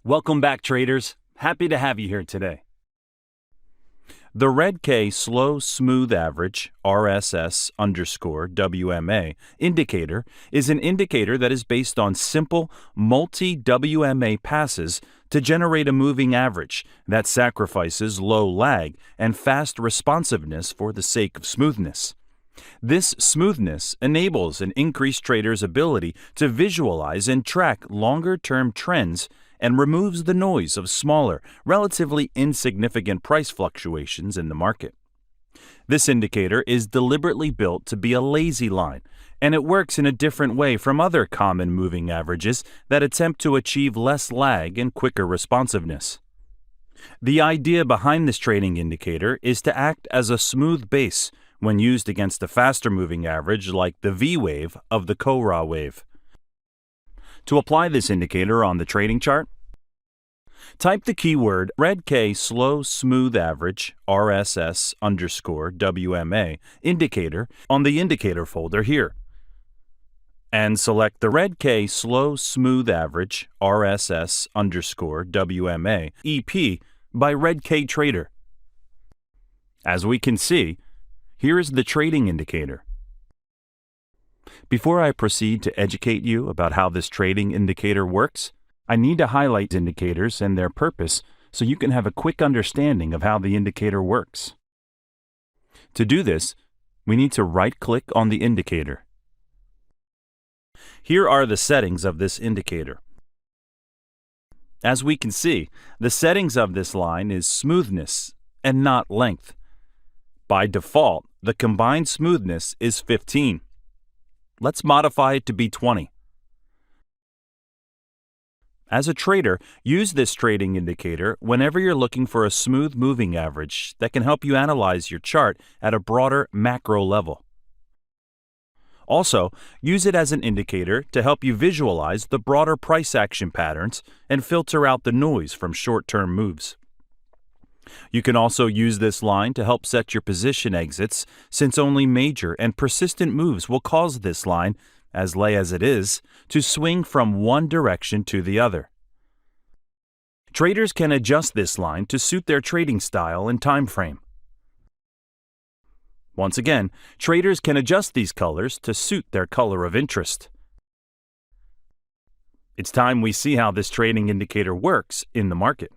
Welcome back, traders. Happy to have you here today. The Redk Slow Smooth Average RSI_WMA indicator is an indicator that is based on simple multi-WMA passes to generate a moving average that sacrifices low lag and fast responsiveness for the sake of smoothness. This smoothness enables an increased trader's ability to visualize and track longer-term trends and removes the noise of smaller, relatively insignificant price fluctuations in the market. This indicator is deliberately built to be a lazy line, and it works in a different way from other common moving averages that attempt to achieve less lag and quicker responsiveness. The idea behind this trading indicator is to act as a smooth base when used against a faster moving average like the V wave of the CORA wave. To apply this indicator on the trading chart, type the keyword Redk Slow Smooth Average RSI_WMA indicator on the indicator folder here, and select the Redk Slow Smooth Average RSI_WMA EP by Redk Trader. As we can see, here is the trading indicator. Before I proceed to educate you about how this trading indicator works, I need to highlight indicators and their purpose so you can have a quick understanding of how the indicator works. To do this, we need to right-click on the indicator. Here are the settings of this indicator. As we can see, the settings of this line is smoothness and not length. By default, the combined smoothness is 15. Let's modify it to be 20. As a trader, use this trading indicator whenever you're looking for a smooth moving average that can help you analyze your chart at a broader macro level. Also, use it as an indicator to help you visualize the broader price action patterns and filter out the noise from short-term moves. You can also use this line to help set your position exits, since only major and persistent moves will cause this line, as lay as it is, to swing from one direction to the other. Traders can adjust this line to suit their trading style and time frame. Once again, traders can adjust these colors to suit their color of interest. It's time we see how this trading indicator works in the market.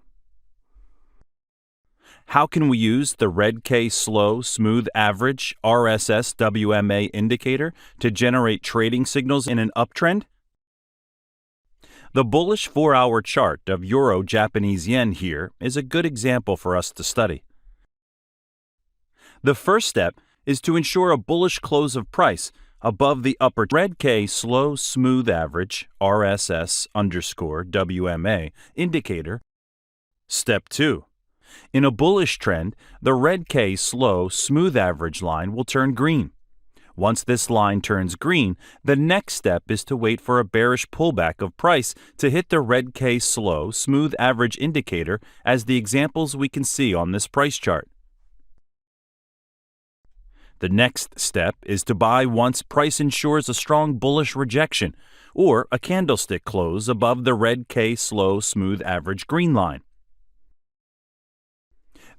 How can we use the Redk Slow Smooth Average RSI_WMA indicator to generate trading signals in an uptrend? The bullish 4-hour chart of Euro-Japanese yen here is a good example for us to study. The first step is to ensure a bullish close of price above the upper Redk Slow Smooth Average RSI_WMA indicator. Step 2. In a bullish trend, the Redk Slow Smooth Average line will turn green. Once this line turns green, the next step is to wait for a bearish pullback of price to hit the Redk Slow Smooth Average indicator as the examples we can see on this price chart. The next step is to buy once price ensures a strong bullish rejection or a candlestick close above the Redk Slow Smooth Average green line.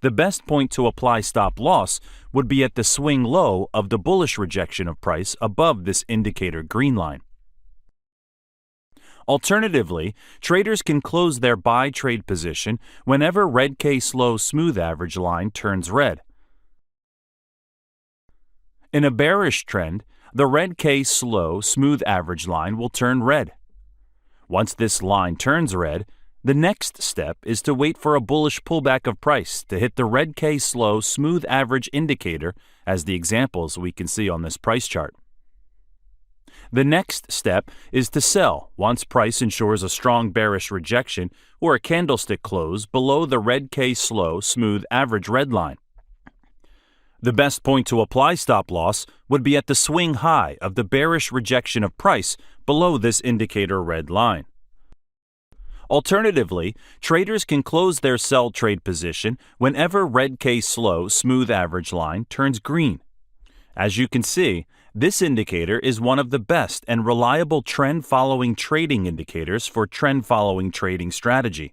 The best point to apply stop loss would be at the swing low of the bullish rejection of price above this indicator green line. Alternatively, traders can close their buy trade position whenever Redk Slow Smooth Average line turns red. In a bearish trend, the Redk Slow Smooth Average line will turn red. Once this line turns red, the next step is to wait for a bullish pullback of price to hit the Redk Slow Smooth Average indicator as the examples we can see on this price chart. The next step is to sell once price ensures a strong bearish rejection or a candlestick close below the Redk Slow Smooth Average red line. The best point to apply stop loss would be at the swing high of the bearish rejection of price below this indicator red line. Alternatively, traders can close their sell trade position whenever Redk Slow Smooth Average line turns green. As you can see, this indicator is one of the best and reliable trend-following trading indicators for trend-following trading strategy.